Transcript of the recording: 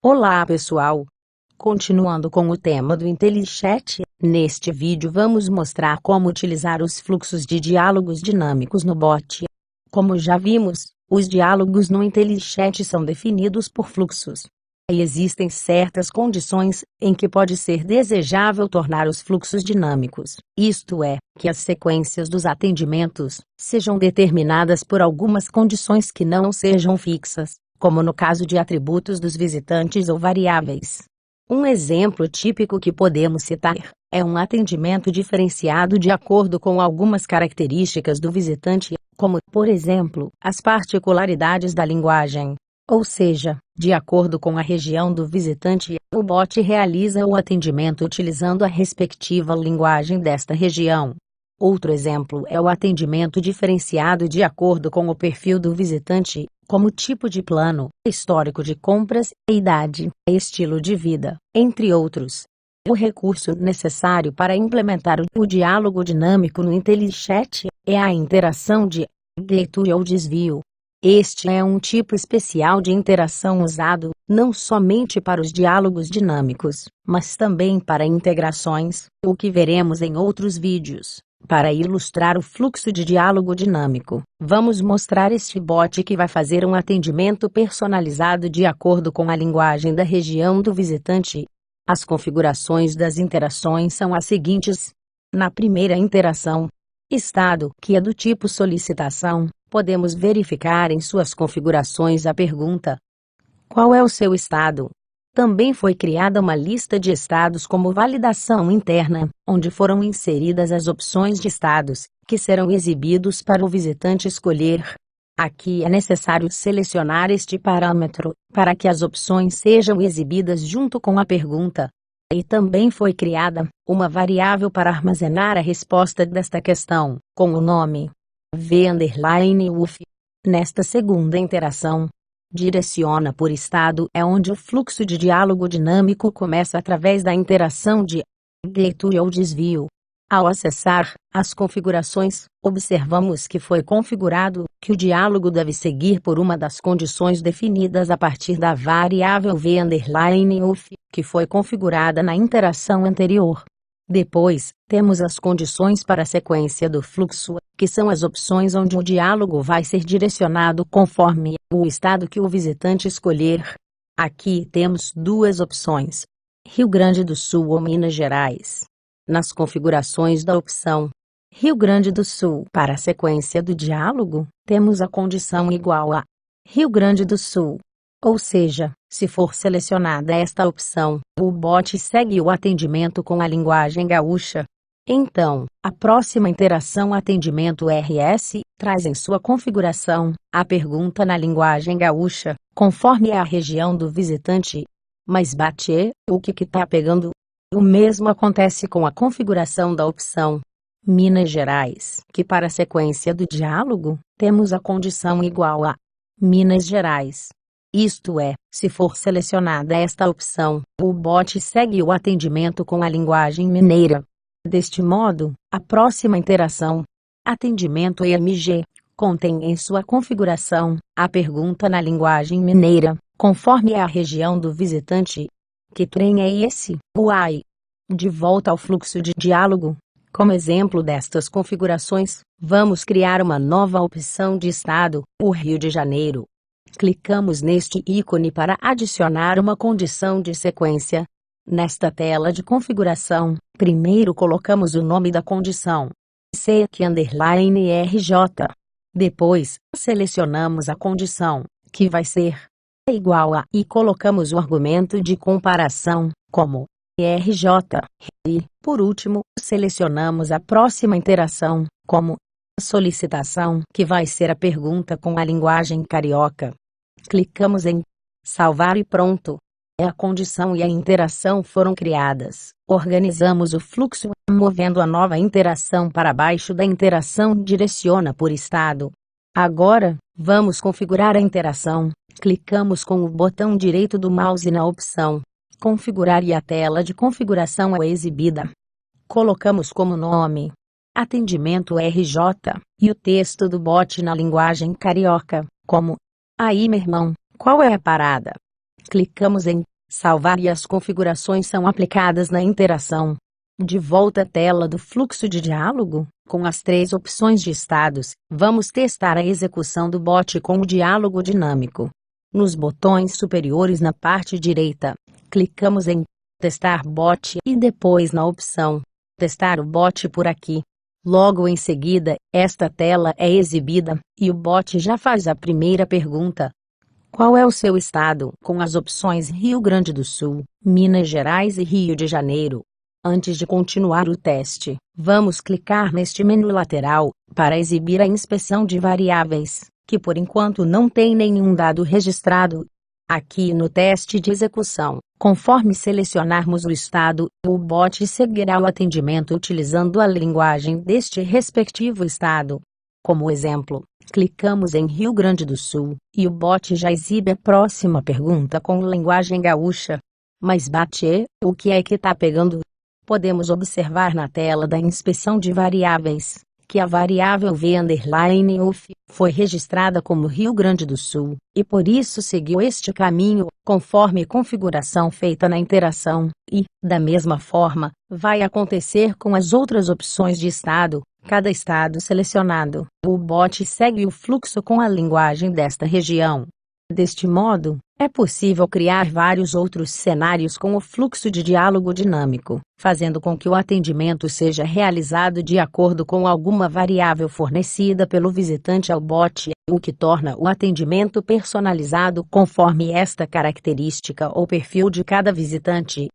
Olá pessoal! Continuando com o tema do IntelliChat, neste vídeo vamos mostrar como utilizar os fluxos de diálogos dinâmicos no bot. Como já vimos, os diálogos no IntelliChat são definidos por fluxos. E existem certas condições em que pode ser desejável tornar os fluxos dinâmicos, isto é, que as sequências dos atendimentos sejam determinadas por algumas condições que não sejam fixas, como no caso de atributos dos visitantes ou variáveis. Um exemplo típico que podemos citar é um atendimento diferenciado de acordo com algumas características do visitante, como, por exemplo, as particularidades da linguagem. Ou seja, de acordo com a região do visitante, o bot realiza o atendimento utilizando a respectiva linguagem desta região. Outro exemplo é o atendimento diferenciado de acordo com o perfil do visitante, como tipo de plano, histórico de compras, idade, estilo de vida, entre outros. O recurso necessário para implementar o diálogo dinâmico no IntelliChat é a interação de leitura ou desvio. Este é um tipo especial de interação usado, não somente para os diálogos dinâmicos, mas também para integrações, o que veremos em outros vídeos. Para ilustrar o fluxo de diálogo dinâmico, vamos mostrar este bot que vai fazer um atendimento personalizado de acordo com a linguagem da região do visitante. As configurações das interações são as seguintes. Na primeira interação, estado, que é do tipo solicitação, podemos verificar em suas configurações a pergunta: qual é o seu estado? Também foi criada uma lista de estados como validação interna, onde foram inseridas as opções de estados, que serão exibidos para o visitante escolher. Aqui é necessário selecionar este parâmetro, para que as opções sejam exibidas junto com a pergunta. E também foi criada uma variável para armazenar a resposta desta questão, com o nome v_uf. Nesta segunda interação, direciona por estado é onde o fluxo de diálogo dinâmico começa através da interação de leitura ou desvio. Ao acessar as configurações, observamos que foi configurado que o diálogo deve seguir por uma das condições definidas a partir da variável v_uf, que foi configurada na interação anterior. Depois, temos as condições para a sequência do fluxo, que são as opções onde o diálogo vai ser direcionado conforme o estado que o visitante escolher. Aqui temos duas opções: Rio Grande do Sul ou Minas Gerais. Nas configurações da opção Rio Grande do Sul para a sequência do diálogo, temos a condição igual a Rio Grande do Sul. Ou seja, se for selecionada esta opção, o bot segue o atendimento com a linguagem gaúcha. Então, a próxima interação atendimento RS traz em sua configuração a pergunta na linguagem gaúcha, conforme a região do visitante. Mas bate, o que tá pegando? O mesmo acontece com a configuração da opção Minas Gerais, que para a sequência do diálogo, temos a condição igual a Minas Gerais. Isto é, se for selecionada esta opção, o bot segue o atendimento com a linguagem mineira. Deste modo, a próxima interação, atendimento EMG, contém em sua configuração a pergunta na linguagem mineira, conforme a região do visitante. Que trem é esse? Uai! De volta ao fluxo de diálogo. Como exemplo destas configurações, vamos criar uma nova opção de estado, o Rio de Janeiro. Clicamos neste ícone para adicionar uma condição de sequência. Nesta tela de configuração, primeiro colocamos o nome da condição, sec_rj. Depois, selecionamos a condição, que vai ser igual a, e colocamos o argumento de comparação, como rj. E, por último, selecionamos a próxima interação, como solicitação, que vai ser a pergunta com a linguagem carioca. Clicamos em salvar e pronto. A condição e a interação foram criadas. Organizamos o fluxo, movendo a nova interação para baixo da interação direciona por estado. Agora, vamos configurar a interação. Clicamos com o botão direito do mouse na opção configurar e a tela de configuração é exibida. Colocamos como nome atendimento RJ e o texto do bot na linguagem carioca, como: aí, meu irmão, qual é a parada? Clicamos em salvar e as configurações são aplicadas na interação. De volta à tela do fluxo de diálogo, com as 3 opções de estados, vamos testar a execução do bot com o diálogo dinâmico. Nos botões superiores na parte direita, clicamos em Testar bot e depois na opção Testar o bot por aqui. Logo em seguida, esta tela é exibida, e o bot já faz a primeira pergunta. Qual é o seu estado? Com as opções Rio Grande do Sul, Minas Gerais e Rio de Janeiro. Antes de continuar o teste, vamos clicar neste menu lateral, para exibir a inspeção de variáveis, que por enquanto não tem nenhum dado registrado. Aqui no teste de execução, conforme selecionarmos o estado, o bot seguirá o atendimento utilizando a linguagem deste respectivo estado. Como exemplo, clicamos em Rio Grande do Sul, e o bot já exibe a próxima pergunta com linguagem gaúcha. Mas bate, o que é que tá pegando? Podemos observar na tela da inspeção de variáveis, que a variável v_UF foi registrada como Rio Grande do Sul, e por isso seguiu este caminho, conforme configuração feita na interação, e, da mesma forma, vai acontecer com as outras opções de estado. Cada estado selecionado, o bot segue o fluxo com a linguagem desta região. Deste modo, é possível criar vários outros cenários com o fluxo de diálogo dinâmico, fazendo com que o atendimento seja realizado de acordo com alguma variável fornecida pelo visitante ao bot, o que torna o atendimento personalizado conforme esta característica ou perfil de cada visitante.